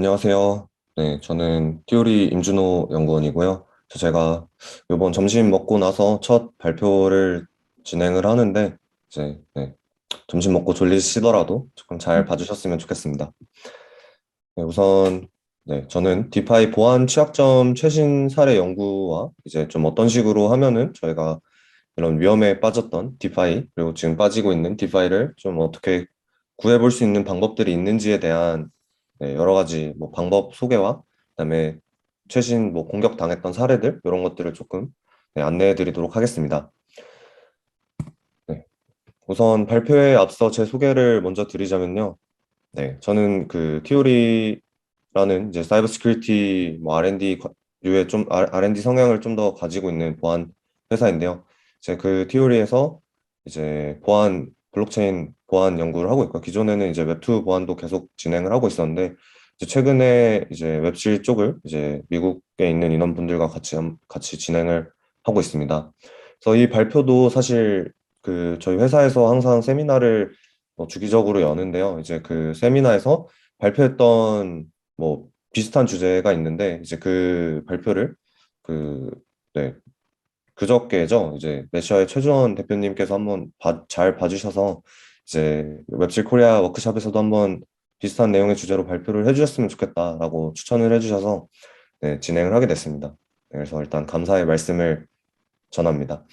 안녕하세요. 네, 저는 티오리 임준호 연구원이고요. 제가 이번 점심 먹고 나서 첫 발표를 진행을 하는데, 점심 먹고 졸리시더라도 조금 잘 봐주셨으면 좋겠습니다. 네, 우선, 저는 디파이 보안 취약점 최신 사례 연구와 이제 좀 어떤 식으로 하면은 저희가 이런 위험에 빠졌던 디파이, 그리고 지금 빠지고 있는 디파이를 좀 어떻게 구해볼 수 있는 방법들이 있는지에 대한 여러 가지 뭐 방법 소개와 그다음에 최신 뭐 공격 당했던 사례들 이런 것들을 조금 안내해 드리도록 하겠습니다. 네, 우선 발표에 앞서 제 소개를 먼저 드리자면요. 저는 그 티오리라는 이제 사이버 시큐리티 뭐 R&D 류의 좀 R&D 성향을 좀 더 가지고 있는 보안 회사인데요. 이제 그 티오리에서 이제 블록체인 보안 연구를 하고 있고 기존에는 이제 웹2 보안도 계속 진행을 하고 있었는데 이제 최근에 이제 웹3 쪽을 이제 미국에 있는 인원분들과 같이 진행을 하고 있습니다. 그래서 이 발표도 사실 그 저희 회사에서 항상 세미나를 주기적으로 여는데요. 이제 그 세미나에서 발표했던 뭐 비슷한 주제가 있는데 이제 그 발표를 그 네, 그저께죠. 이제 메시아의 최주원 대표님께서 한번 잘 봐주셔서 이제 웹실 코리아 워크숍에서도 한번 비슷한 내용의 주제로 발표를 해주셨으면 좋겠다라고 추천을 해주셔서 진행을 하게 됐습니다. 그래서 일단 감사의 말씀을 전합니다.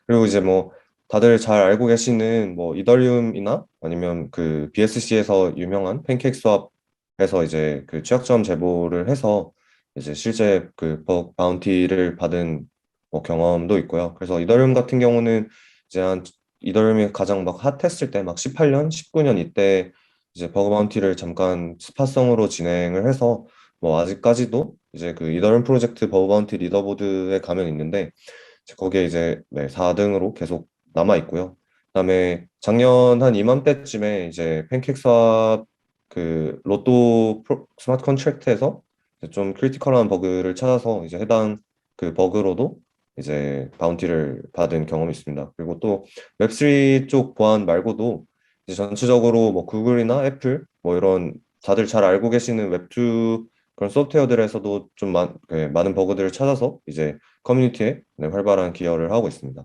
그리고 이제 뭐 다들 잘 알고 계시는 뭐 이더리움이나 아니면 그 BSC에서 유명한 팬케이크 스왑에서 이제 그 취약점 제보를 해서 이제 실제 그 버그 바운티를 받은 뭐 경험도 있고요. 그래서 이더리움 같은 경우는 이제 한 이더리움이 가장 막 핫했을 때 막 18년, 19년 이때 이제 버그 바운티를 잠깐 스파성으로 진행을 해서 뭐 아직까지도 이제 그 이더리움 프로젝트 버그 바운티 리더보드에 가면 있는데 거기에 이제 4등으로 계속 남아 있고요. 그다음에 작년 한 이맘때쯤에 이제 팬케이크스왑 그 로또 스마트 컨트랙트에서 이제 좀 크리티컬한 버그를 찾아서 이제 해당 그 버그로도 이제 바운티를 받은 경험이 있습니다. 그리고 또 웹3 쪽 보안 말고도 이제 전체적으로 뭐 구글이나 애플 뭐 이런 다들 잘 알고 계시는 웹2 그런 소프트웨어들에서도 좀 많은 버그들을 찾아서 이제 커뮤니티에 활발한 기여를 하고 있습니다.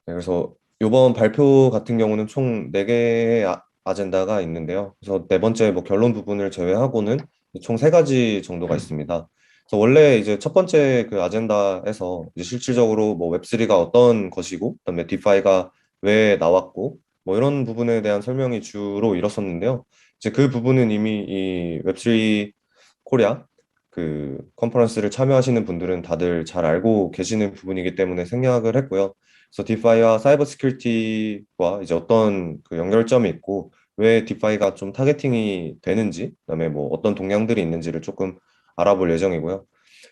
그래서 이번 발표 같은 경우는 총 4개의 아젠다가 있는데요. 그래서 네 번째 뭐 결론 부분을 제외하고는 총 3가지 정도가 있습니다. 그래서 원래 이제 첫 번째 그 아젠다에서 이제 실질적으로 뭐 웹3가 어떤 것이고, 그다음에 디파이가 왜 나왔고, 뭐 이런 부분에 대한 설명이 주로 이뤘었는데요. 이제 그 부분은 이미 이 웹3 코리아 그 컨퍼런스를 참여하시는 분들은 다들 잘 알고 계시는 부분이기 때문에 생략을 했고요. 그래서 디파이와 사이버 시큐리티와 이제 어떤 그 연결점이 있고 왜 디파이가 좀 타겟팅이 되는지, 그다음에 뭐 어떤 동향들이 있는지를 조금 알아볼 예정이고요.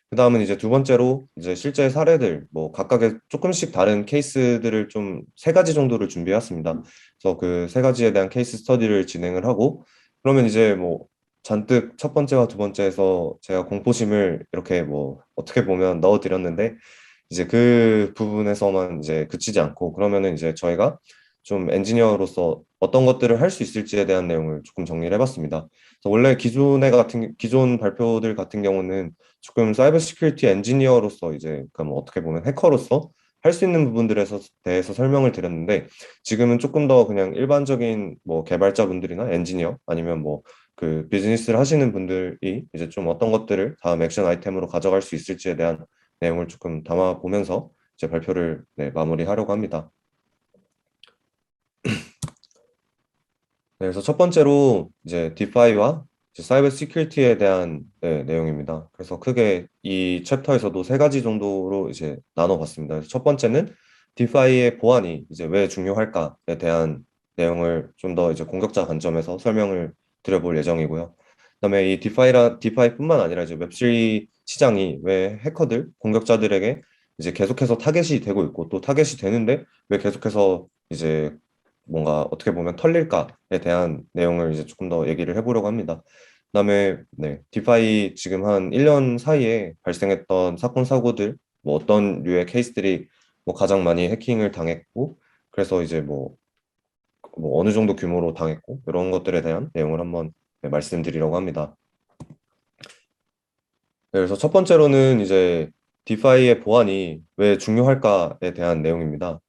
그다음은 이제 두 번째로 이제 실제 사례들 뭐 각각의 조금씩 다른 케이스들을 좀 3가지 정도를 준비해왔습니다. 그래서 그 3가지에 대한 케이스 스터디를 진행을 하고 그러면 이제 뭐 잔뜩 첫 번째와 두 번째에서 제가 공포심을 이렇게 뭐 어떻게 보면 넣어드렸는데 이제 그 부분에서만 이제 그치지 않고 그러면은 이제 저희가 좀 엔지니어로서 어떤 것들을 할 수 있을지에 대한 내용을 조금 정리를 해봤습니다. 그래서 원래 기존 발표들 같은 경우는 조금 사이버 시큐리티 엔지니어로서 이제 그럼 어떻게 보면 해커로서 할 수 있는 부분들에 대해서 설명을 드렸는데 지금은 조금 더 그냥 일반적인 뭐 개발자분들이나 엔지니어 아니면 뭐 그 비즈니스를 하시는 분들이 이제 좀 어떤 것들을 다음 액션 아이템으로 가져갈 수 있을지에 대한 내용을 조금 담아 보면서 이제 발표를 마무리하려고 합니다. 그래서 첫 번째로 이제 디파이와 이제 사이버 시큐리티에 대한 내용입니다. 그래서 크게 이 챕터에서도 3가지 정도로 이제 나눠봤습니다. 그래서 첫 번째는 디파이의 보안이 이제 왜 중요할까에 대한 내용을 좀 더 이제 공격자 관점에서 설명을 드려볼 예정이고요. 그다음에 이 디파이뿐만 아니라 이제 웹3 시장이 왜 해커들, 공격자들에게 이제 계속해서 타겟이 되고 있고 또 타겟이 되는데 왜 계속해서 이제 뭔가 어떻게 보면 털릴까에 대한 내용을 이제 조금 더 얘기를 해보려고 합니다. 그다음에 디파이 지금 한 1년 사이에 발생했던 사건 사고들 뭐 어떤 류의 케이스들이 뭐 가장 많이 해킹을 당했고 그래서 이제 뭐 어느 정도 규모로 당했고 이런 것들에 대한 내용을 한번 네, 말씀드리려고 합니다. 네, 그래서 첫 번째로는 이제 디파이의 보안이 왜 중요할까에 대한 내용입니다.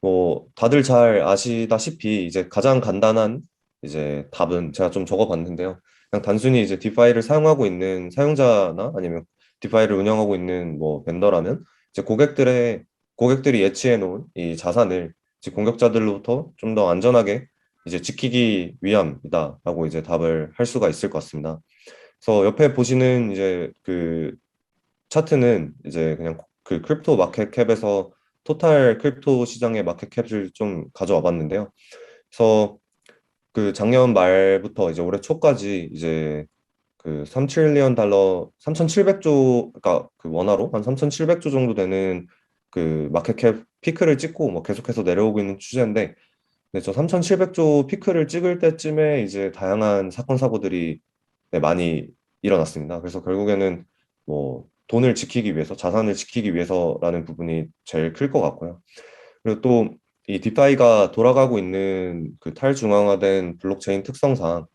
뭐 다들 잘 아시다시피 이제 가장 간단한 이제 답은 제가 좀 적어봤는데요. 그냥 단순히 이제 디파이를 사용하고 있는 사용자나 아니면 디파이를 운영하고 있는 뭐 벤더라면 이제 고객들이 예치해 놓은 이 자산을 이제 공격자들로부터 좀 더 안전하게 이제 지키기 위함이다라고 이제 답을 할 수가 있을 것 같습니다. 그래서 옆에 보시는 이제 그 차트는 이제 그냥 그 크립토 마켓캡에서 토탈 크립토 시장의 마켓캡을 좀 가져와 봤는데요. 그래서 그 작년 말부터 이제 올해 초까지 이제 그 3트릴리언 달러, 3,700조, 그러니까 그 원화로 한 3,700조 정도 되는 그 마켓캡 피크를 찍고 뭐 계속해서 내려오고 있는 추세인데, 네, 저 3,700조 피크를 찍을 때쯤에 이제 다양한 사건 사고들이 네, 많이 일어났습니다. 그래서 결국에는 뭐 돈을 지키기 위해서, 자산을 지키기 위해서라는 부분이 제일 클 것 같고요. 그리고 또 이 디파이가 돌아가고 있는 그 탈중앙화된 블록체인 특성상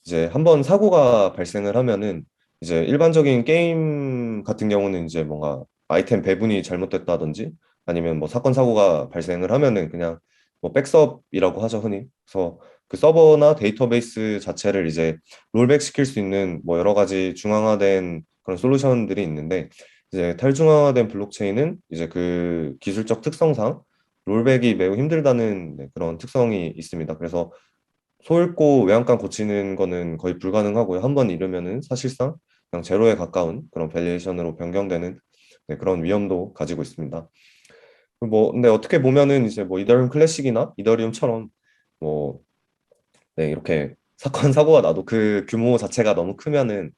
이제 한번 사고가 발생을 하면은 이제 일반적인 게임 같은 경우는 이제 뭔가 아이템 배분이 잘못됐다든지 아니면 뭐 사건 사고가 발생을 하면은 그냥 뭐 백섭이라고 하죠, 흔히. 그래서 그 서버나 데이터베이스 자체를 이제 롤백 시킬 수 있는 뭐 여러 가지 중앙화된 그런 솔루션들이 있는데 이제 탈중앙화된 블록체인은 이제 그 기술적 특성상 롤백이 매우 힘들다는 네, 그런 특성이 있습니다. 그래서 소잃고 외양간 고치는 거는 거의 불가능하고요. 한 번 잃으면은 사실상 그냥 제로에 가까운 그런 밸리에이션으로 변경되는 네, 그런 위험도 가지고 있습니다. 뭐 근데 어떻게 보면은 이제 뭐 이더리움 클래식이나 이더리움처럼 뭐 네, 이렇게 사건 사고가 나도 그 규모 자체가 너무 크면은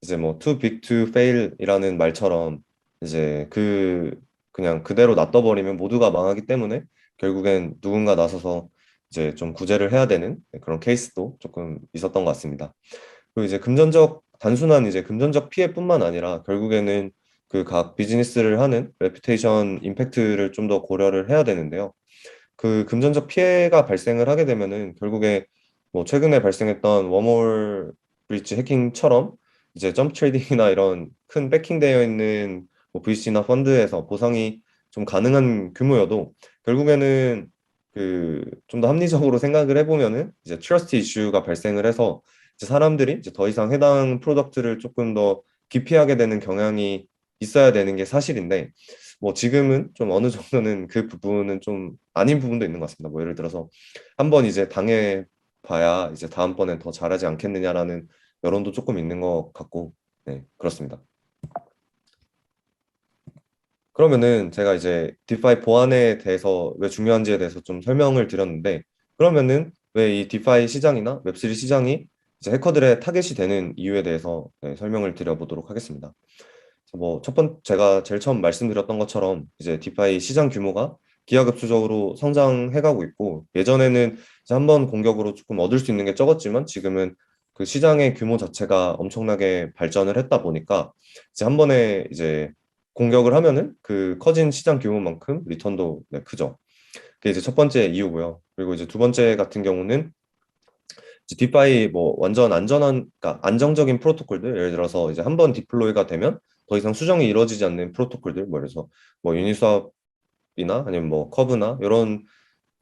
이제 뭐 too big to fail이라는 말처럼 이제 그냥 그대로 놔둬버리면 모두가 망하기 때문에 결국엔 누군가 나서서 이제 좀 구제를 해야 되는 그런 케이스도 조금 있었던 것 같습니다. 그리고 이제 단순한 이제 금전적 피해뿐만 아니라 결국에는 그 각 비즈니스를 하는 레퓨테이션 임팩트를 좀 더 고려를 해야 되는데요. 그 금전적 피해가 발생을 하게 되면은 결국에 뭐 최근에 발생했던 웜홀 브리지 해킹처럼 이제 점프 트레이딩이나 이런 큰 백킹되어 있는 뭐 VC나 펀드에서 보상이 좀 가능한 규모여도 결국에는 그 좀 더 합리적으로 생각을 해보면은 이제 트러스트 이슈가 발생을 해서 이제 사람들이 이제 더 이상 해당 프로덕트를 조금 더 기피하게 되는 경향이 있어야 되는 게 사실인데 뭐 지금은 좀 어느 정도는 그 부분은 좀 아닌 부분도 있는 것 같습니다. 뭐 예를 들어서 한번 이제 당해 봐야 이제 다음번엔 더 잘하지 않겠느냐라는 여론도 조금 있는 것 같고 네 그렇습니다. 그러면은 제가 이제 디파이 보안에 대해서 왜 중요한지에 대해서 좀 설명을 드렸는데 그러면은 왜 이 디파이 시장이나 웹3 시장이 이제 해커들의 타겟이 되는 이유에 대해서 네, 설명을 드려보도록 하겠습니다. 뭐 첫 번 제가 제일 처음 말씀드렸던 것처럼 이제 디파이 시장 규모가 기하급수적으로 성장해가고 있고 예전에는 이제 한번 공격으로 조금 얻을 수 있는 게 적었지만 지금은 그 시장의 규모 자체가 엄청나게 발전을 했다 보니까 이제 한 번에 이제 공격을 하면은 그 커진 시장 규모만큼 리턴도 네, 크죠. 그게 이제 첫 번째 이유고요. 그리고 이제 두 번째 같은 경우는 이제 디파이 뭐 완전 그러니까 안정적인 프로토콜들 예를 들어서 이제 한번 디플로이가 되면 더 이상 수정이 이루어지지 않는 프로토콜들 뭐 그래서 뭐 유니스왑이나 아니면 뭐 커브나 이런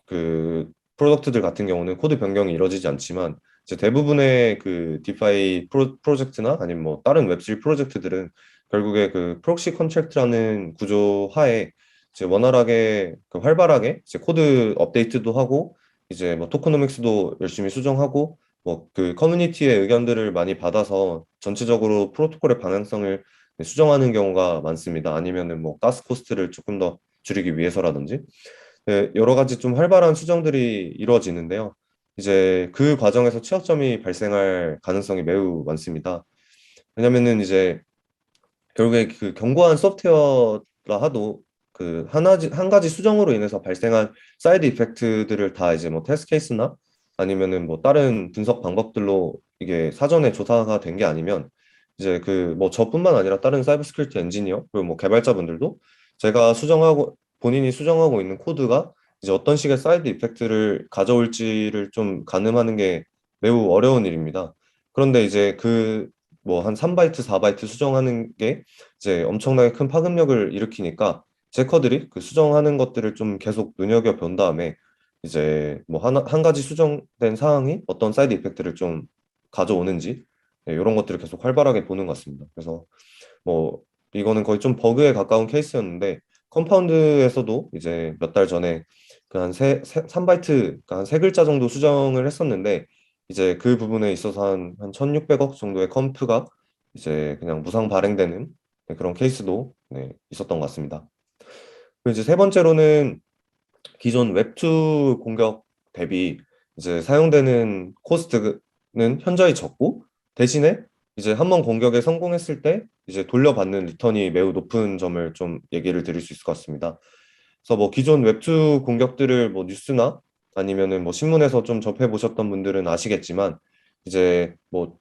그 프로덕트들 같은 경우는 코드 변경이 이루어지지 않지만 이제 대부분의 그 디파이 프로젝트나 아니면 뭐 다른 웹3 프로젝트들은 결국에 그 프록시 컨트랙트라는 구조 하에 이제 원활하게 그 활발하게 이제 코드 업데이트도 하고 이제 뭐 토커노믹스도 열심히 수정하고 뭐 그 커뮤니티의 의견들을 많이 받아서 전체적으로 프로토콜의 방향성을 수정하는 경우가 많습니다. 아니면은 뭐 가스 코스트를 조금 더 줄이기 위해서라든지 네, 여러 가지 좀 활발한 수정들이 이루어지는데요. 이제 그 과정에서 취약점이 발생할 가능성이 매우 많습니다. 왜냐면은 이제 결국에 그 견고한 소프트웨어라 하도 그 한 가지 수정으로 인해서 발생한 사이드 이펙트들을 다 이제 뭐 테스트 케이스나 아니면은 뭐 다른 분석 방법들로 이게 사전에 조사가 된 게 아니면 이제 그 뭐 저뿐만 아니라 다른 사이버 시큐리티 엔지니어 그리고 뭐 개발자분들도 제가 본인이 수정하고 있는 코드가 이제 어떤 식의 사이드 이펙트를 가져올지를 좀 가늠하는 게 매우 어려운 일입니다. 그런데 이제 그 뭐 한 3바이트, 4바이트 수정하는 게 이제 엄청나게 큰 파급력을 일으키니까 해커들이 그 수정하는 것들을 좀 계속 눈여겨본 다음에 이제 뭐 한 가지 수정된 사항이 어떤 사이드 이펙트를 좀 가져오는지 이런 것들을 계속 활발하게 보는 것 같습니다. 그래서 뭐 이거는 거의 좀 버그에 가까운 케이스였는데 컴파운드에서도 이제 몇 달 전에 그 한 3바이트, 그러니까 한 세 글자 정도 수정을 했었는데 이제 그 부분에 있어서 한 1600억 정도의 컴프가 이제 그냥 무상 발행되는 그런 케이스도 있었던 것 같습니다. 그리고 이제 세 번째로는 기존 웹2 공격 대비 이제 사용되는 코스트는 현저히 적고 대신에 이제 한번 공격에 성공했을 때 이제 돌려받는 리턴이 매우 높은 점을 좀 얘기를 드릴 수 있을 것 같습니다. 그래서 뭐 기존 웹2 공격들을 뭐 뉴스나 아니면은 뭐 신문에서 좀 접해 보셨던 분들은 아시겠지만 이제 뭐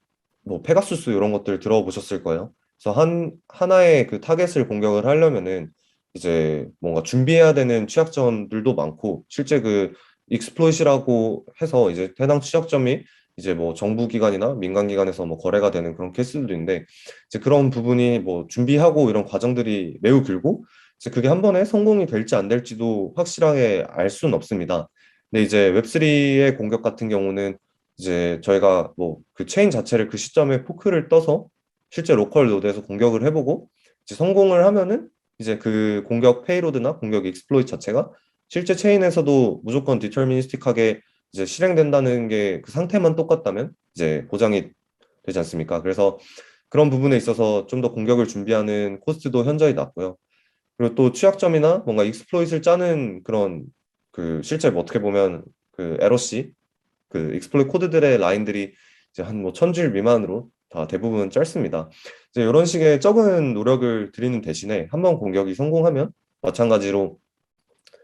페가수스 이런 것들 들어보셨을 거예요. 그래서 하나의 그 타겟을 공격을 하려면은 이제 뭔가 준비해야 되는 취약점들도 많고 실제 그 익스플로잇이라고 해서 이제 해당 취약점이 이제 뭐 정부 기관이나 민간 기관에서 뭐 거래가 되는 그런 케이스들도 있는데 이제 그런 부분이 뭐 준비하고 이런 과정들이 매우 길고 이제 그게 한 번에 성공이 될지 안 될지도 확실하게 알 수는 없습니다. 근데 이제 웹3의 공격 같은 경우는 이제 저희가 뭐 그 체인 자체를 그 시점에 포크를 떠서 실제 로컬 노드에서 공격을 해보고 이제 성공을 하면은 이제 그 공격 페이로드나 공격 익스플로이트 자체가 실제 체인에서도 무조건 디터미니스틱하게 이제 실행된다는 게 그 상태만 똑같다면 이제 보장이 되지 않습니까? 그래서 그런 부분에 있어서 좀 더 공격을 준비하는 코스트도 현저히 낮고요. 그리고 또 취약점이나 뭔가 익스플로잇을 짜는 그런 그 실제 뭐 어떻게 보면 그 에러시 그 익스플로잇 코드들의 라인들이 이제 한 뭐 1000줄 미만으로 다 대부분 짧습니다. 이제 이런 식의 적은 노력을 들이는 대신에 한 번 공격이 성공하면 마찬가지로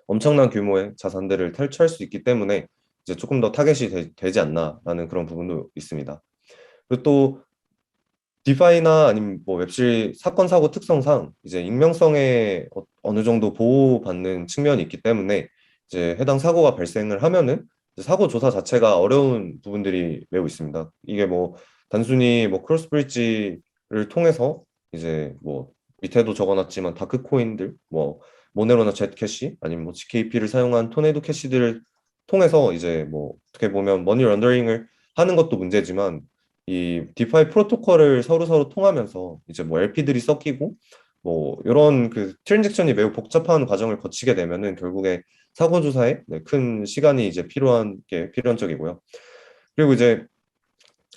엄청난 규모의 자산들을 탈취할 수 있기 때문에 이제 조금 더 타겟이 되지 않나라는 그런 부분도 있습니다. 그리고 또 디파이나 아니면 뭐 웹실 사건 사고 특성상 이제 익명성에 어느 정도 보호받는 측면이 있기 때문에 이제 해당 사고가 발생을 하면은 이제 사고 조사 자체가 어려운 부분들이 매우 있습니다. 이게 뭐 단순히 뭐 크로스 브릿지를 통해서 이제 뭐 밑에도 적어놨지만 다크 코인들 뭐 모네로나 젯캐시 아니면 뭐 GKP를 사용한 토네이도 캐시들을 통해서 이제 뭐 어떻게 보면 머니 런더링을 하는 것도 문제지만 이 디파이 프로토콜을 서로 통하면서 이제 뭐 LP들이 섞이고 뭐 이런 그 트랜잭션이 매우 복잡한 과정을 거치게 되면은 결국에 사고 조사에 큰 시간이 이제 필요한 게 필연적이고요. 그리고 이제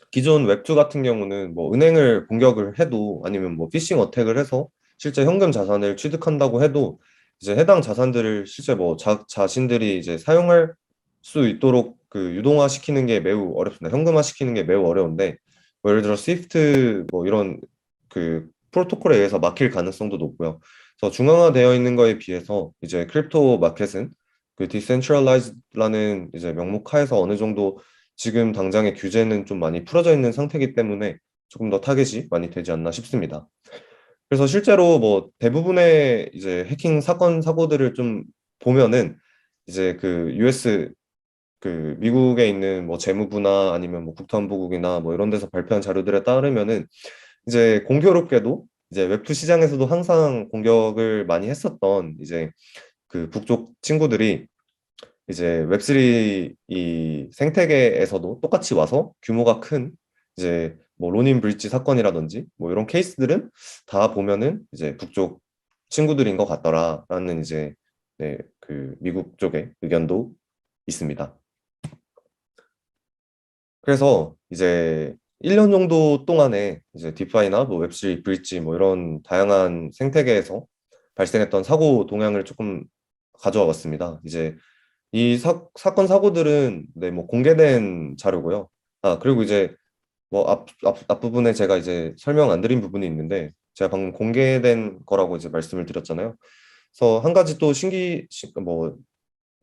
기존 웹2 같은 경우는 뭐 은행을 공격을 해도 아니면 뭐 피싱 어택을 해서 실제 현금 자산을 취득한다고 해도 이제 해당 자산들을 실제 뭐 자신들이 이제 사용할 수 있도록 그 유동화시키는 게 매우 어렵습니다. 현금화시키는 게 매우 어려운데 뭐 예를 들어 스위프트 뭐 이런 그 프로토콜에 의해서 막힐 가능성도 높고요. 그래서 중앙화되어 있는 거에 비해서 이제 크립토 마켓은 그 디센트럴라이즈라는 이제 명목 하에서 어느 정도 지금 당장의 규제는 좀 많이 풀어져 있는 상태이기 때문에 조금 더 타겟이 많이 되지 않나 싶습니다. 그래서 실제로 뭐 대부분의 이제 해킹 사건 사고들을 좀 보면은 이제 그 US 그 미국에 있는 뭐 재무부나 아니면 뭐 국토안보국이나 뭐 이런 데서 발표한 자료들에 따르면은 이제 공교롭게도 이제 웹2 시장에서도 항상 공격을 많이 했었던 이제 그 북쪽 친구들이 이제 웹3 이 생태계에서도 똑같이 와서 규모가 큰 이제 뭐 로닌 브릿지 사건이라든지 뭐 이런 케이스들은 다 보면은 이제 북쪽 친구들인 것 같더라라는 이제 그 미국 쪽의 의견도 있습니다. 그래서 이제 1년 정도 동안에 이제 디파이나 뭐 웹3 브릿지 뭐 이런 다양한 생태계에서 발생했던 사고 동향을 조금 가져와 봤습니다. 이제 이 사건 사고들은 뭐 공개된 자료고요. 아, 그리고 이제 뭐 앞부분에 제가 이제 설명 안 드린 부분이 있는데 제가 방금 공개된 거라고 이제 말씀을 드렸잖아요. 그래서 한 가지 또 뭐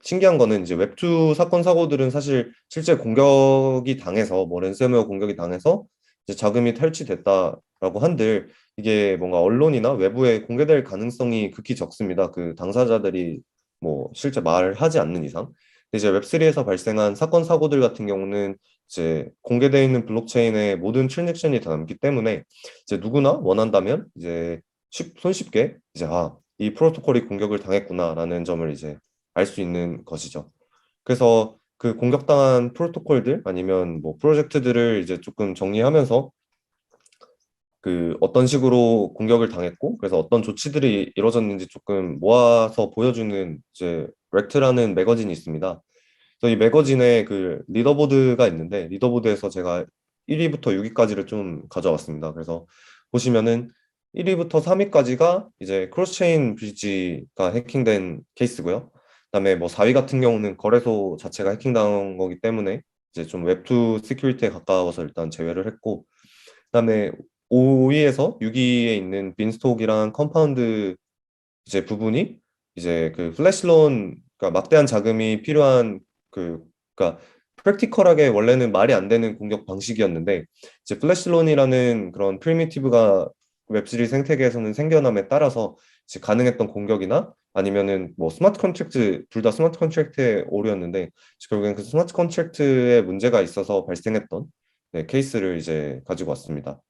신기한 거는 이제 웹2 사건 사고들은 사실 실제 공격이 당해서 뭐 랜섬웨어 공격이 당해서 이제 자금이 탈취됐다라고 한들 이게 뭔가 언론이나 외부에 공개될 가능성이 극히 적습니다. 그 당사자들이 뭐 실제 말하지 않는 이상. 근데 이제 웹3에서 발생한 사건 사고들 같은 경우는 이제 공개되어 있는 블록체인의 모든 트랜잭션이 다 남기 때문에 이제 누구나 원한다면 이제 손쉽게 이제 이 프로토콜이 공격을 당했구나라는 점을 이제 알 수 있는 것이죠. 그래서 그 공격당한 프로토콜들 아니면 뭐 프로젝트들을 이제 조금 정리하면서 그 어떤 식으로 공격을 당했고 그래서 어떤 조치들이 이루어졌는지 조금 모아서 보여주는 이제 렉트라는 매거진이 있습니다. 그래서 이 매거진에 그 리더보드가 있는데 리더보드에서 제가 1위부터 6위까지를 좀 가져왔습니다. 그래서 보시면은 1위부터 3위까지가 이제 크로스체인 브리지가 해킹된 케이스고요. 그다음에 뭐 4위 같은 경우는 거래소 자체가 해킹당한 거기 때문에 이제 좀 웹2 시큐리티에 가까워서 일단 제외를 했고 그다음에 5위에서 6위에 있는 빈스톡이랑 컴파운드 이제 부분이 이제 그 플래시론 그러니까 막대한 자금이 필요한 그 그러니까 프랙티컬하게 원래는 말이 안 되는 공격 방식이었는데 이제 플래시론이라는 그런 프리미티브가 웹3 생태계에서는 생겨남에 따라서 이제 가능했던 공격이나 아니면은 뭐 스마트 컨트랙트 둘 다 스마트 컨트랙트의 오류였는데 결국엔 그 스마트 컨트랙트에 문제가 있어서 발생했던 네, 케이스를 이제 가지고 왔습니다.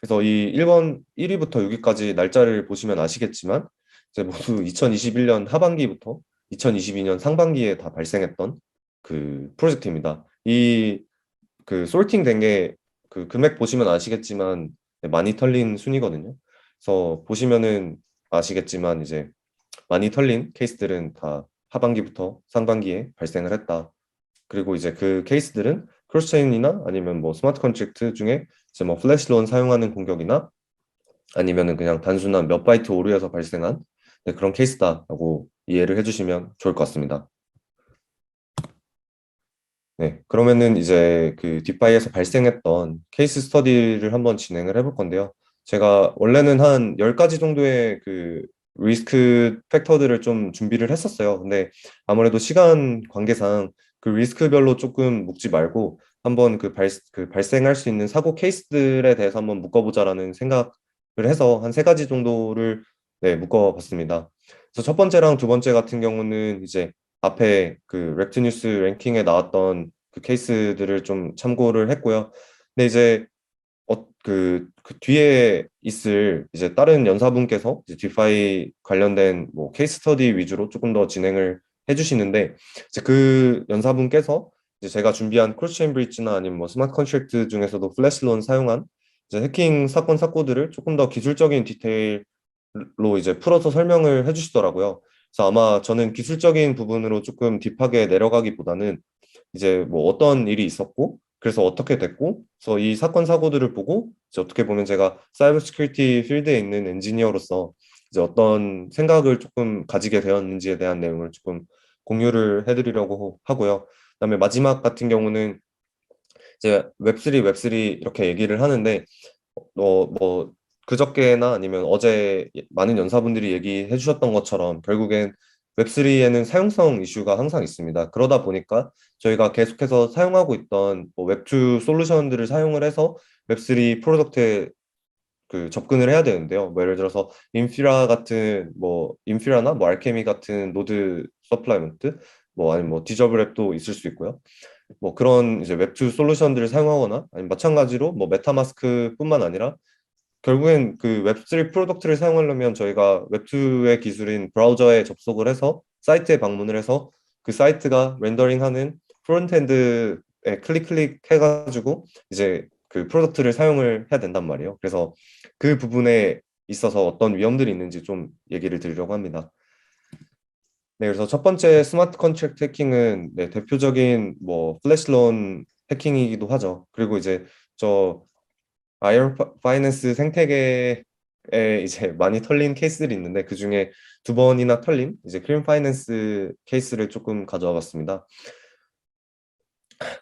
그래서 이 1번 1위부터 6위까지 날짜를 보시면 아시겠지만 이제 모두 2021년 하반기부터 2022년 상반기에 다 발생했던 그 프로젝트입니다. 이 그 솔팅 된 게 그 금액 보시면 아시겠지만 많이 털린 순이거든요. 그래서 보시면은 아시겠지만 이제 많이 털린 케이스들은 다 하반기부터 상반기에 발생을 했다. 그리고 이제 그 케이스들은 크로스체인이나 아니면 뭐 스마트 컨트랙트 중에 이제 뭐 플래시론 사용하는 공격이나 아니면은 그냥 단순한 몇 바이트 오류에서 발생한 네, 그런 케이스다라고 이해를 해주시면 좋을 것 같습니다. 네, 그러면은 이제 그 딥바이에서 발생했던 케이스 스터디를 한번 진행을 해볼 건데요. 제가 원래는 한 10가지 정도의 그 리스크 팩터들을 좀 준비를 했었어요. 근데 아무래도 시간 관계상 그 리스크별로 조금 묶지 말고 한번 그 발생할 수 있는 사고 케이스들에 대해서 한번 묶어보자라는 생각을 해서 한 3가지 정도를 네, 묶어봤습니다. 그래서 첫 번째랑 두 번째 같은 경우는 이제 앞에 그 렉트뉴스 랭킹에 나왔던 그 케이스들을 좀 참고를 했고요. 근데 이제 그 뒤에 있을 이제 다른 연사분께서 이제 디파이 관련된 뭐 케이스 스터디 위주로 조금 더 진행을 해주시는데 이제 그 연사분께서 이제 제가 준비한 크로스체인 브릿지나 아니면 뭐 스마트 컨트랙트 중에서도 플래시론 사용한 이제 해킹 사건 사고들을 조금 더 기술적인 디테일로 이제 풀어서 설명을 해주시더라고요. 그래서 아마 저는 기술적인 부분으로 조금 딥하게 내려가기보다는 이제 뭐 어떤 일이 있었고 그래서 어떻게 됐고 그래서 이 사건 사고들을 보고 이제 어떻게 보면 제가 사이버 시큐리티 필드에 있는 엔지니어로서 이제 어떤 생각을 조금 가지게 되었는지에 대한 내용을 조금 공유를 해드리려고 하고요. 그다음에 마지막 같은 경우는 이제 웹3 이렇게 얘기를 하는데 뭐 그저께나 아니면 어제 많은 연사분들이 얘기해 주셨던 것처럼 결국엔 웹3에는 사용성 이슈가 항상 있습니다. 그러다 보니까 저희가 계속해서 사용하고 있던 뭐 웹2 솔루션들을 사용을 해서 웹3 프로덕트에 그 접근을 해야 되는데요. 뭐 예를 들어서 인피라나 뭐 알케미 같은 노드 서플라이먼트 뭐 아니면 뭐 디저블 앱도 있을 수 있고요. 뭐 그런 이제 웹2 솔루션들을 사용하거나 아니면 마찬가지로 뭐 메타마스크뿐만 아니라 결국엔 그 웹3 프로덕트를 사용하려면 저희가 웹2의 기술인 브라우저에 접속을 해서 사이트에 방문을 해서 그 사이트가 렌더링하는 프론트엔드에 클릭 해가지고 이제 그 프로덕트를 사용을 해야 된단 말이에요. 그래서 그 부분에 있어서 어떤 위험들이 있는지 좀 얘기를 드리려고 합니다. 네, 그래서 첫 번째 스마트 컨트랙트 해킹은 네, 대표적인 뭐 플래시론 해킹이기도 하죠. 그리고 이제 저 아이언 파이낸스 생태계에 이제 많이 털린 케이스들이 있는데 그 중에 2번이나 털린 이제 크림 파이낸스 케이스를 조금 가져와 봤습니다.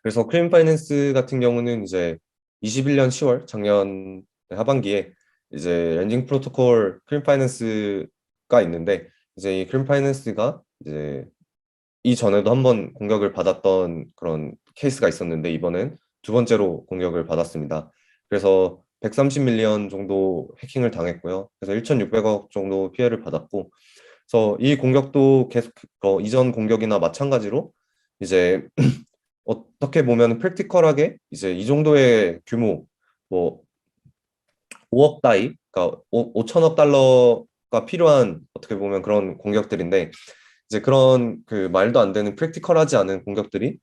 그래서 크림 파이낸스 같은 경우는 이제 21년 10월 작년 하반기에 이제 렌징 프로토콜 크림 파이낸스가 있는데 이제 이 크림 파이낸스가 이제 이전에도 한번 공격을 받았던 그런 케이스가 있었는데 이번엔 두 번째로 공격을 받았습니다. 그래서 130밀리언 정도 해킹을 당했고요. 그래서 1,600억 정도 피해를 받았고, 그래서 이 공격도 계속 이전 공격이나 마찬가지로 이제 어떻게 보면 프랙티컬하게 이제 이 정도의 규모, 뭐 5억 다이, 그러니까 5천억 달러가 필요한 어떻게 보면 그런 공격들인데 이제 그런 그 말도 안 되는 프랙티컬하지 않은 공격들이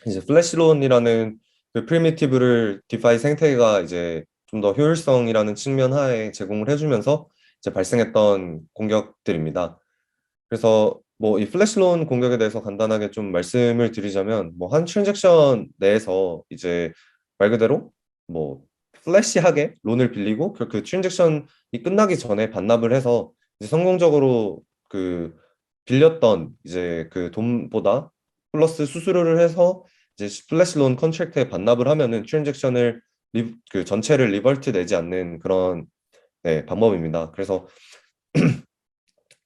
이제 플래시론이라는 그 프리미티브를 디파이 생태계가 이제 좀 더 효율성이라는 측면 하에 제공을 해주면서 이제 발생했던 공격들입니다. 그래서 뭐 이 플래시론 공격에 대해서 간단하게 좀 말씀을 드리자면 뭐 한 트랜잭션 내에서 이제 말 그대로 뭐 플래시하게 론을 빌리고 그 트랜잭션이 끝나기 전에 반납을 해서 이제 성공적으로 그 빌렸던 이제 그 돈보다 플러스 수수료를 해서 이제 플래시론 컨트랙트에 반납을 하면은 트랜잭션을 그 전체를 리버트 내지 않는 그런 네, 방법입니다. 그래서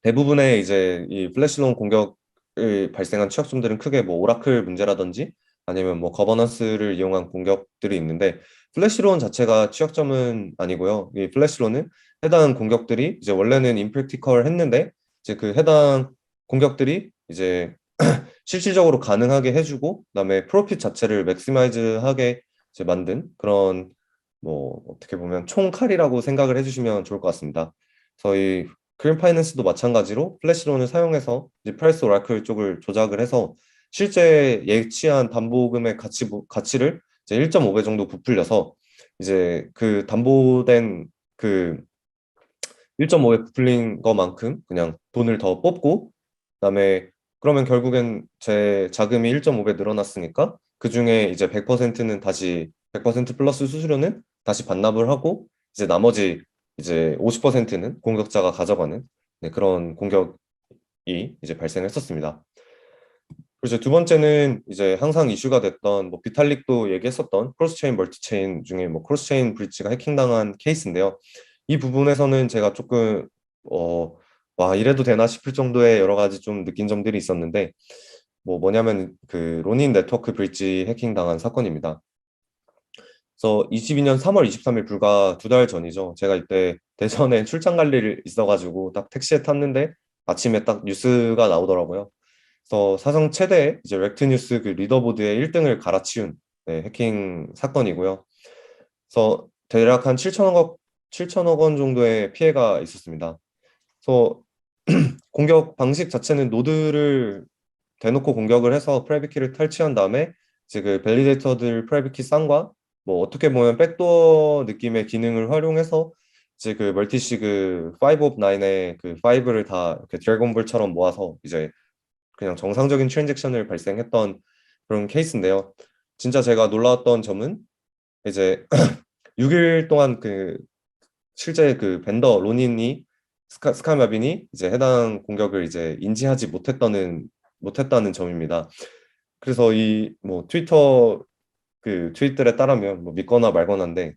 대부분의 이제 이 플래시론 공격을 발생한 취약점들은 크게 뭐 오라클 문제라든지 아니면 뭐 거버넌스를 이용한 공격들이 있는데 플래시론 자체가 취약점은 아니고요. 이 플래시론은 해당 공격들이 이제 원래는 임프랙티컬 했는데 이제 그 해당 공격들이 이제 실질적으로 가능하게 해주고 그다음에 프로핏 자체를 맥시마이즈하게 이제 만든 그런 뭐 어떻게 보면 총칼이라고 생각을 해주시면 좋을 것 같습니다. 저희 그린 파이낸스도 마찬가지로 플래시론을 사용해서 이제 프라이스 오라클 쪽을 조작을 해서 실제 예치한 담보금의 가치를 이제 1.5배 정도 부풀려서 이제 그 담보된 그 1.5배 부풀린 것만큼 그냥 돈을 더 뽑고 그다음에 그러면 결국엔 제 자금이 1.5배 늘어났으니까 그중에 이제 100%는 다시 100% 플러스 수수료는 다시 반납을 하고 이제 나머지 이제 50%는 공격자가 가져가는 네, 그런 공격이 이제 발생했었습니다. 그리고 이제 두 번째는 이제 항상 이슈가 됐던 뭐 비탈릭도 얘기했었던 크로스체인 멀티체인 중에 뭐 크로스체인 브리치가 해킹당한 케이스인데요. 이 부분에서는 제가 조금 어, 와 이래도 되나 싶을 정도의 여러 가지 좀 느낀 점들이 있었는데 뭐 뭐냐면 그 로닌 네트워크 브리치 해킹당한 사건입니다. 그래서 22년 3월 23일 불과 두 달 전이죠. 제가 이때 대전에 출장 갈 일 있어가지고 딱 택시에 탔는데 아침에 딱 뉴스가 나오더라고요. 그래서 사상 최대 이제 렉트 뉴스 그 리더보드의 1등을 갈아치운 네, 해킹 사건이고요. 그래서 대략 한 7천억 원 정도의 피해가 있었습니다. 그래서 공격 방식 자체는 노드를 대놓고 공격을 해서 프라이빗 키를 탈취한 다음에 이제 그 밸리데이터들 프라이빗 키 쌍과 뭐 어떻게 보면 백도어 느낌의 기능을 활용해서 이제 그 멀티시그 5 of 9의 그 5를 다 이렇게 드래곤볼처럼 모아서 이제 그냥 정상적인 트랜잭션을 발생했던 그런 케이스인데요. 진짜 제가 놀라웠던 점은 이제 6일 동안 그 실제 그 벤더 로닌이 스카마빈이 이제 해당 공격을 이제 인지하지 못했다는 점입니다. 그래서 이 뭐 트위터 그 트윗들에 따르면 뭐 믿거나 말거나인데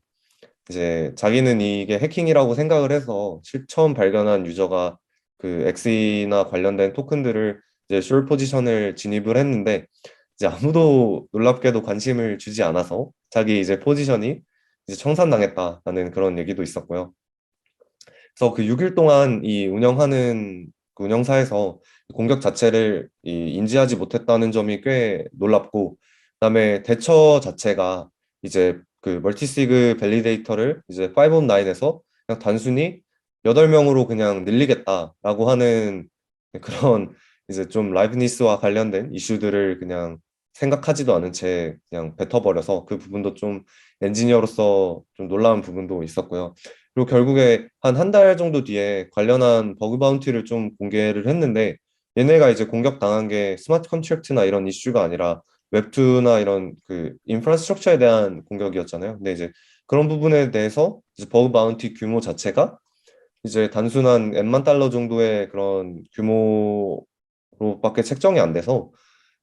이제 자기는 이게 해킹이라고 생각을 해서 처음 발견한 유저가 그 엑스나 관련된 토큰들을 이제 숏 포지션을 진입을 했는데 이제 아무도 놀랍게도 관심을 주지 않아서 자기 이제 포지션이 이제 청산당했다라는 그런 얘기도 있었고요. 그래서 그 6일 동안 이 운영하는 그 운영사에서 공격 자체를 인지하지 못했다는 점이 꽤 놀랍고, 그다음에 대처 자체가 이제 그 멀티시그 밸리데이터를 이제 509에서 그냥 단순히 8명으로 그냥 늘리겠다라고 하는 그런 이제 좀 라이브니스와 관련된 이슈들을 그냥 생각하지도 않은 채 그냥 뱉어버려서 그 부분도 좀 엔지니어로서 좀 놀라운 부분도 있었고요. 그리고 결국에 한 달 정도 뒤에 관련한 버그 바운티를 좀 공개를 했는데 얘네가 이제 공격당한 게 스마트 컨트랙트나 이런 이슈가 아니라 웹2나 이런 그 인프라스트럭처에 대한 공격이었잖아요. 근데 이제 그런 부분에 대해서 이제 버그 바운티 규모 자체가 이제 단순한 N만 달러 정도의 그런 규모로밖에 책정이 안 돼서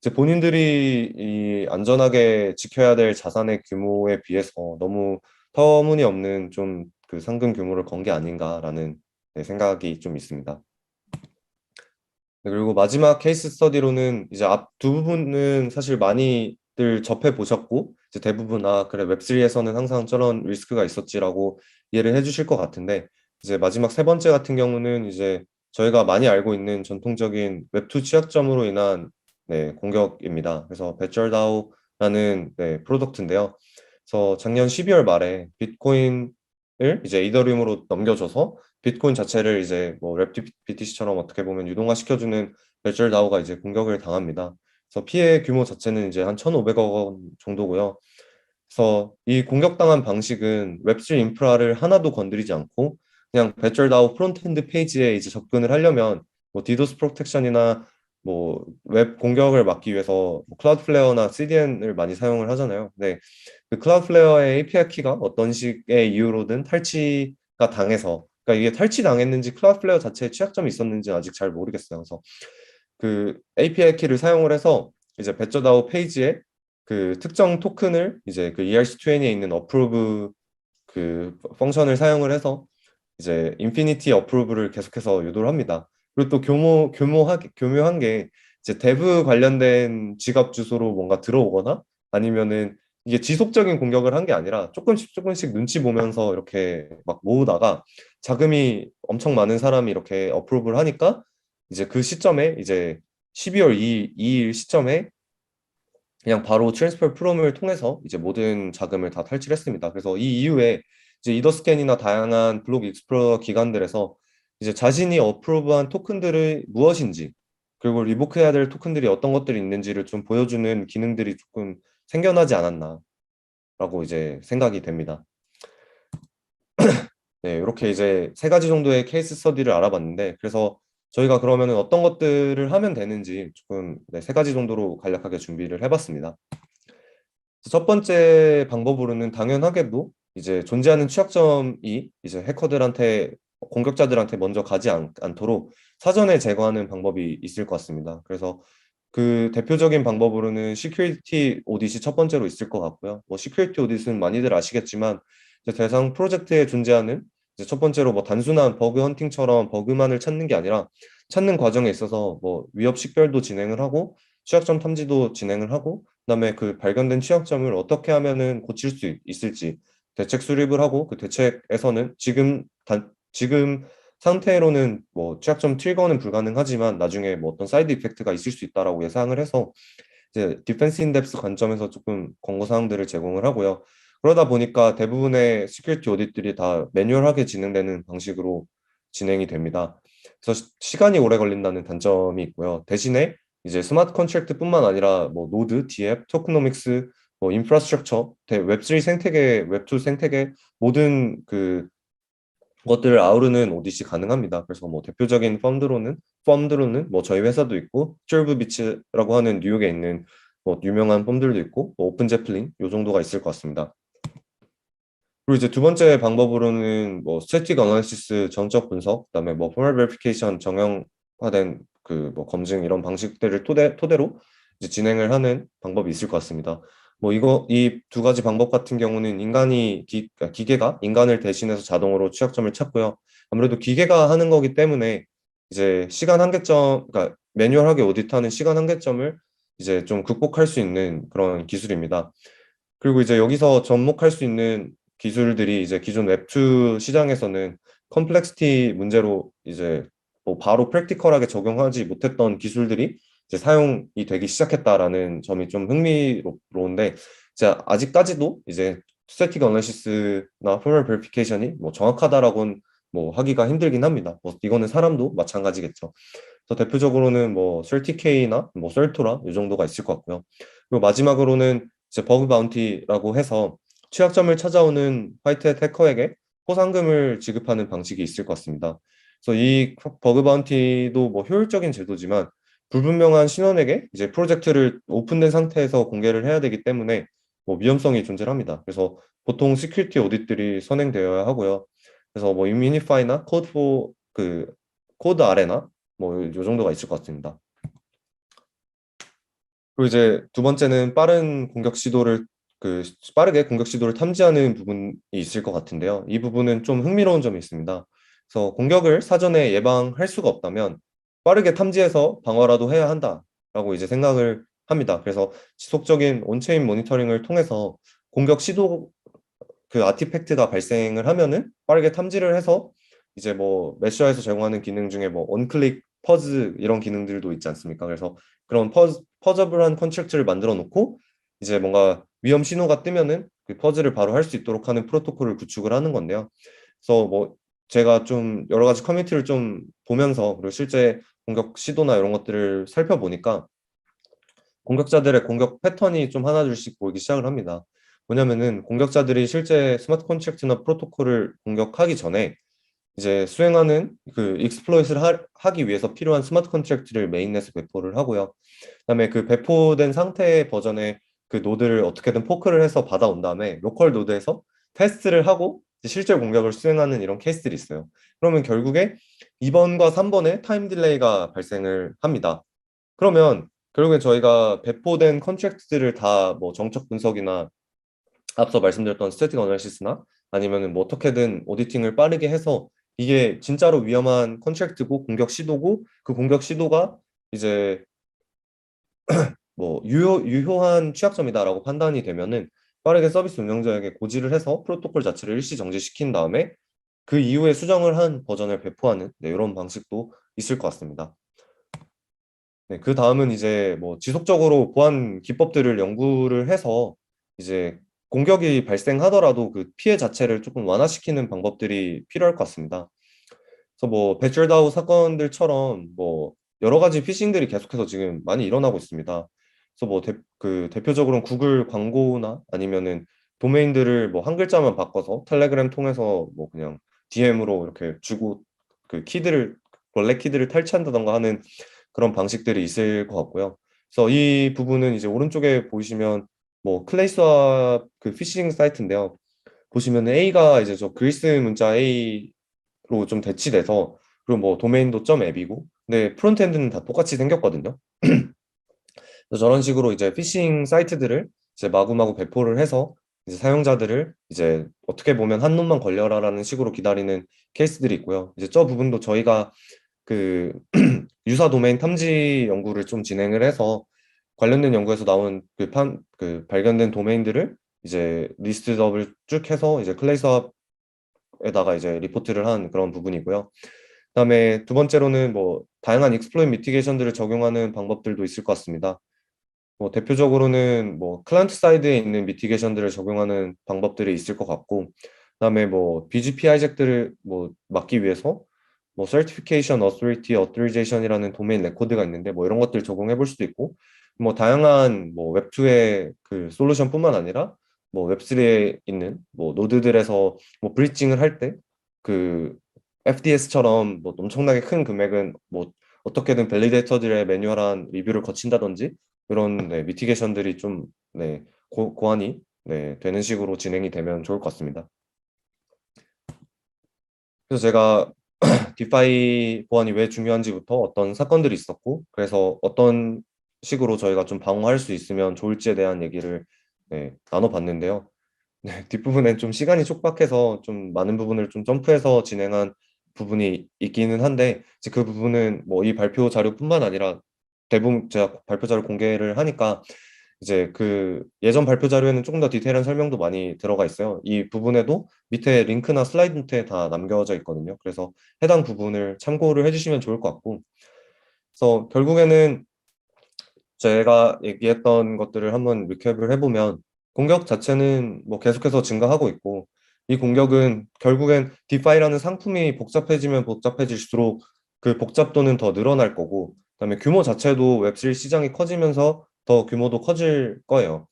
이제 본인들이 이 안전하게 지켜야 될 자산의 규모에 비해서 너무 터무니없는 좀 그 상금 규모를 건 게 아닌가라는 네, 생각이 좀 있습니다. 네, 그리고 마지막 케이스 스터디로는 이제 앞 두 부분은 사실 많이들 접해 보셨고 이제 대부분 아 그래 웹3에서는 항상 저런 리스크가 있었지라고 이해를 해주실 것 같은데 이제 마지막 세 번째 같은 경우는 이제 저희가 많이 알고 있는 전통적인 웹2 취약점으로 인한 네, 공격입니다. 그래서 배철다오라는 네, 프로덕트인데요. 그래서 작년 12월 말에 비트코인을 이제 이더리움으로 넘겨줘서 비트코인 자체를 이제 뭐 랩 BTC처럼 어떻게 보면 유동화시켜주는 배철다오가 이제 공격을 당합니다. 그래서 피해 규모 자체는 이제 한 1,500억 원 정도고요. 그래서 이 공격당한 방식은 웹3 인프라를 하나도 건드리지 않고 그냥 배철다오 프론트엔드 페이지에 이제 접근을 하려면 뭐 디도스 프로텍션이나 뭐 웹 공격을 막기 위해서 뭐 클라우드플레어나 CDN을 많이 사용을 하잖아요. 근데 그 클라우드플레어의 API 키가 어떤 식의 이유로든 탈취가 당해서 그러니까 이게 탈취 당했는지 클라우드플레어 자체에 취약점이 있었는지 아직 잘 모르겠어요. 그래서 그 API 키를 사용을 해서 이제 배쩌다오 페이지에 그 특정 토큰을 이제 그 ERC20에 있는 approve 그 펑션을 사용을 해서 이제 인피니티 어프로브를 계속해서 유도를 합니다. 그리고 또 교묘한 게 이제 데브 관련된 지갑 주소로 뭔가 들어오거나 아니면은 이게 지속적인 공격을 한 게 아니라 조금씩 조금씩 눈치 보면서 이렇게 막 모으다가 자금이 엄청 많은 사람이 이렇게 어프로브를 하니까 이제 그 시점에 이제 12월 2일 시점에 그냥 바로 트랜스퍼 프롬을 통해서 이제 모든 자금을 다 탈취했습니다. 그래서 이 이후에 이제 이더스캔이나 다양한 블록 익스플로러 기관들에서 이제 자신이 어프로브한 토큰들이 무엇인지 그리고 리보크해야 될 토큰들이 어떤 것들이 있는지를 좀 보여주는 기능들이 조금 생겨나지 않았나라고 이제 생각이 됩니다. 네, 이렇게 이제 세 가지 정도의 케이스 스터디를 알아봤는데 그래서 저희가 그러면은 어떤 것들을 하면 되는지 조금 네, 세 가지 정도로 간략하게 준비를 해봤습니다. 첫 번째 방법으로는 당연하게도 이제 존재하는 취약점이 이제 해커들한테 공격자들한테 먼저 가지 않도록 사전에 제거하는 방법이 있을 것 같습니다. 그래서 그 대표적인 방법으로는 시큐리티 오딧이 첫 번째로 있을 것 같고요. 뭐 시큐리티 오딧은 많이들 아시겠지만 이제 대상 프로젝트에 존재하는 이제 첫 번째로 뭐 단순한 버그 헌팅처럼 버그만을 찾는 게 아니라 찾는 과정에 있어서 뭐 위협 식별도 진행을 하고 취약점 탐지도 진행을 하고 그다음에 그 발견된 취약점을 어떻게 하면은 고칠 수 있을지 대책 수립을 하고 그 대책에서는 지금 상태로는 뭐 취약점 트리거는 불가능하지만 나중에 뭐 어떤 사이드 이펙트가 있을 수 있다라고 예상을 해서 이제 디펜스 인뎁스 관점에서 조금 권고 사항들을 제공을 하고요. 그러다 보니까 대부분의 시큐리티 오딧들이 다 매뉴얼하게 진행되는 방식으로 진행이 됩니다. 그래서 시간이 오래 걸린다는 단점이 있고요. 대신에 이제 스마트 컨트랙트뿐만 아니라 뭐 노드, 디앱, 토크노믹스, 뭐 인프라스트럭처, 웹3 생태계, 웹2 생태계 모든 그 것들을 아우르는 오디시 가능합니다. 그래서 뭐 대표적인 펌들로는 뭐 저희 회사도 있고 쫄브 비치라고 하는 뉴욕에 있는 뭐 유명한 펌들도 있고 뭐 오픈 제플린 요 정도가 있을 것 같습니다. 그리고 이제 두 번째 방법으로는 뭐 스태틱 어널리시스 정적 분석, 그다음에 뭐 포멀 베리피케이션 정형화된 그 뭐 검증 이런 방식들을 토대로 이제 진행을 하는 방법이 있을 것 같습니다. 뭐 이 두 가지 방법 같은 경우는 그러니까 기계가 인간을 대신해서 자동으로 취약점을 찾고요. 아무래도 기계가 하는 거기 때문에 이제 시간 한계점, 그러니까 매뉴얼하게 오디트하는 시간 한계점을 이제 좀 극복할 수 있는 그런 기술입니다. 그리고 이제 여기서 접목할 수 있는 기술들이 이제 기존 웹2 시장에서는 컴플렉시티 문제로 이제 뭐 바로 프랙티컬하게 적용하지 못했던 기술들이 이제 사용이 되기 시작했다라는 점이 좀 흥미로운데 이제 아직까지도 이제 스태틱 어널리시스나 포멀 베리피케이션이 뭐 정확하다라고는 뭐 하기가 힘들긴 합니다. 뭐 이거는 사람도 마찬가지겠죠. 그래서 대표적으로는 뭐 셀티케이나 뭐 셀토라 이 정도가 있을 것 같고요. 그리고 마지막으로는 이제 버그 바운티라고 해서 취약점을 찾아오는 화이트햇 해커에게 포상금을 지급하는 방식이 있을 것 같습니다. 그래서 이 버그 바운티도 뭐 효율적인 제도지만 불분명한 신원에게 이제 프로젝트를 오픈된 상태에서 공개를 해야 되기 때문에 뭐 위험성이 존재합니다. 그래서 보통 시큐리티 오딧들이 선행되어야 하고요. 그래서 뭐 유미니파이나 코드 아레나 뭐 요 정도가 있을 것 같습니다. 그리고 이제 두 번째는 빠르게 공격 시도를 탐지하는 부분이 있을 것 같은데요. 이 부분은 좀 흥미로운 점이 있습니다. 그래서 공격을 사전에 예방할 수가 없다면 빠르게 탐지해서 방어라도 해야 한다라고 이제 생각을 합니다. 그래서 지속적인 온체인 모니터링을 통해서 공격 시도 그 아티팩트가 발생을 하면은 빠르게 탐지를 해서 이제 뭐 메시아에서 제공하는 기능 중에 뭐 원클릭 퍼즈 이런 기능들도 있지 않습니까? 그래서 그런 퍼저블한 컨트랙트를 만들어 놓고 이제 뭔가 위험 신호가 뜨면은 그 퍼즐을 바로 할 수 있도록 하는 프로토콜을 구축을 하는 건데요. 그래서 뭐 제가 좀 여러 가지 커뮤니티를 좀 보면서 그리고 실제 공격 시도나 이런 것들을 살펴보니까 공격자들의 공격 패턴이 좀 하나둘씩 보이기 시작을 합니다. 뭐냐면은 공격자들이 실제 스마트 컨트랙트나 프로토콜을 공격하기 전에 이제 수행하는 그 익스플로잇을 하기 위해서 필요한 스마트 컨트랙트를 메인넷에 배포를 하고요. 그다음에 그 배포된 상태의 버전의 그 노드를 어떻게든 포크를 해서 받아온 다음에 로컬 노드에서 테스트를 하고 이제 실제 공격을 수행하는 이런 케이스들이 있어요. 그러면 결국에 2번과 3번에 타임 딜레이가 발생을 합니다. 그러면 결국엔 저희가 배포된 컨트랙트들을 다 뭐 정적 분석이나 앞서 말씀드렸던 스태틱 어널리시스나 아니면은 뭐 어떻게든 오디팅을 빠르게 해서 이게 진짜로 위험한 컨트랙트고 공격 시도고 그 공격 시도가 이제 뭐 유효한 취약점이다라고 판단이 되면은 빠르게 서비스 운영자에게 고지를 해서 프로토콜 자체를 일시 정지시킨 다음에 그 이후에 수정을 한 버전을 배포하는 네, 이런 방식도 있을 것 같습니다. 네, 그 다음은 이제 뭐 지속적으로 보안 기법들을 연구를 해서 이제 공격이 발생하더라도 그 피해 자체를 조금 완화시키는 방법들이 필요할 것 같습니다. 그래서 뭐 배철다우 사건들처럼 뭐 여러 가지 피싱들이 계속해서 지금 많이 일어나고 있습니다. 그래서 뭐 그 대표적으로는 구글 광고나 아니면은 도메인들을 뭐 한 글자만 바꿔서 텔레그램 통해서 뭐 그냥 DM으로 이렇게 주고 그 키들을 원래 키들을 탈취한다던가 하는 그런 방식들이 있을 것 같고요. 그래서 이 부분은 이제 오른쪽에 보시면 뭐 클레이스와 그 피싱 사이트인데요. 보시면 A가 이제 저 그리스 문자 A로 좀 대치돼서 그리고 뭐 도메인도 .앱이고 근데 프론트엔드는 다 똑같이 생겼거든요. 그래서 저런 식으로 이제 피싱 사이트들을 이제 마구마구 배포를 해서 이제 사용자들을 이제 어떻게 보면 한 놈만 걸려라라는 식으로 기다리는 케이스들이 있고요. 이제 저 부분도 저희가 그 유사 도메인 탐지 연구를 좀 진행을 해서 관련된 연구에서 나온 그 발견된 도메인들을 이제 리스트업을 쭉 해서 이제 클레이 수업에다가 이제 리포트를 한 그런 부분이고요. 그다음에 두 번째로는 뭐 다양한 익스플로잇 미티게이션들을 적용하는 방법들도 있을 것 같습니다. 뭐 대표적으로는 뭐 클라이언트 사이드에 있는 미티게이션들을 적용하는 방법들이 있을 것 같고, 그다음에 뭐 BGP 하이잭들을 뭐 막기 위해서 뭐 Certification Authority Authorization이라는 도메인 레코드가 있는데 뭐 이런 것들 적용해 볼 수도 있고, 뭐 다양한 뭐 웹2의 그 솔루션뿐만 아니라 뭐 웹3에 있는 뭐 노드들에서 뭐 브리징을 할 때 그 FDS처럼 뭐 엄청나게 큰 금액은 뭐 어떻게든 밸리데이터들의 매뉴얼한 리뷰를 거친다든지 그런 네, 미티게이션들이 좀 네, 고안이 네, 되는 식으로 진행이 되면 좋을 것 같습니다. 그래서 제가 디파이 보안이 왜 중요한지부터 어떤 사건들이 있었고 그래서 어떤 식으로 저희가 좀 방어할 수 있으면 좋을지에 대한 얘기를 네, 나눠봤는데요. 네, 뒷부분엔 좀 시간이 촉박해서 좀 많은 부분을 좀 점프해서 진행한 부분이 있기는 한데 이제 그 부분은 뭐 이 발표 자료뿐만 아니라 대부분 제가 발표 자료 공개를 하니까 이제 그 예전 발표 자료에는 조금 더 디테일한 설명도 많이 들어가 있어요. 이 부분에도 밑에 링크나 슬라이드 노트에 다 남겨져 있거든요. 그래서 해당 부분을 참고를 해주시면 좋을 것 같고 그래서 결국에는 제가 얘기했던 것들을 한번 리캡을 해보면 공격 자체는 뭐 계속해서 증가하고 있고 이 공격은 결국엔 디파이라는 상품이 복잡해지면 복잡해질수록 그 복잡도는 더 늘어날 거고 그다음에 규모 자체도 웹3 시장이 커지면서 더 규모도 커질 거예요.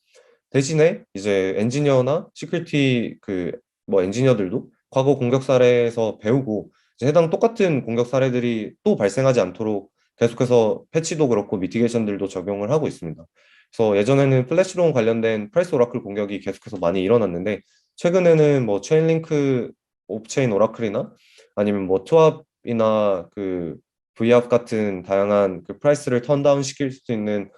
대신에 이제 엔지니어나 시큐리티 그 뭐 엔지니어들도 과거 공격 사례에서 배우고 이제 해당 똑같은 공격 사례들이 또 발생하지 않도록 계속해서 패치도 그렇고 미티게이션들도 적용을 하고 있습니다. 그래서 예전에는 플래시론 관련된 프라이스 오라클 공격이 계속해서 많이 일어났는데 최근에는 뭐 체인링크 옵체인 오라클이나 아니면 뭐 투압이나 그 V압 같은 다양한 그 프라이스를 턴다운 시킬 수 있는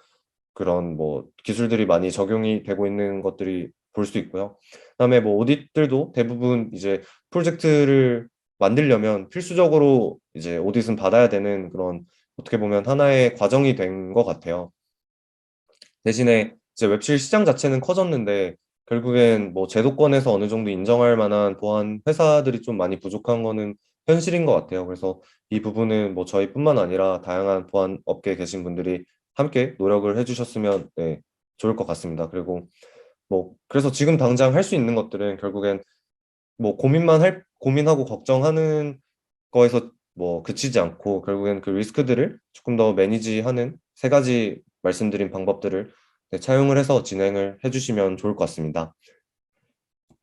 그런 뭐 기술들이 많이 적용이 되고 있는 것들이 볼 수 있고요. 그다음에 뭐 오디트들도 대부분 이제 프로젝트를 만들려면 필수적으로 이제 오디트는 받아야 되는 그런 어떻게 보면 하나의 과정이 된 것 같아요. 대신에 이제 웹실 시장 자체는 커졌는데 결국엔 뭐 제도권에서 어느 정도 인정할 만한 보안 회사들이 좀 많이 부족한 거는 현실인 것 같아요. 그래서 이 부분은 뭐 저희뿐만 아니라 다양한 보안 업계에 계신 분들이 함께 노력을 해주셨으면 네, 좋을 것 같습니다. 그리고 뭐 그래서 지금 당장 할 수 있는 것들은 결국엔 뭐 고민하고 걱정하는 거에서 뭐 그치지 않고 결국엔 그 리스크들을 조금 더 매니지하는 세 가지 말씀드린 방법들을 네, 차용을 해서 진행을 해주시면 좋을 것 같습니다.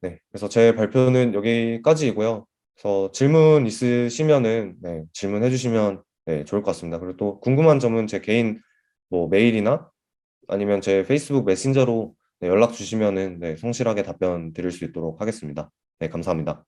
네, 그래서 제 발표는 여기까지이고요. 그래서 질문 있으시면은 네, 질문해 주시면 네, 좋을 것 같습니다. 그리고 또 궁금한 점은 제 개인 뭐 메일이나 아니면 제 페이스북 메신저로 네, 연락 주시면은 네, 성실하게 답변 드릴 수 있도록 하겠습니다. 네, 감사합니다.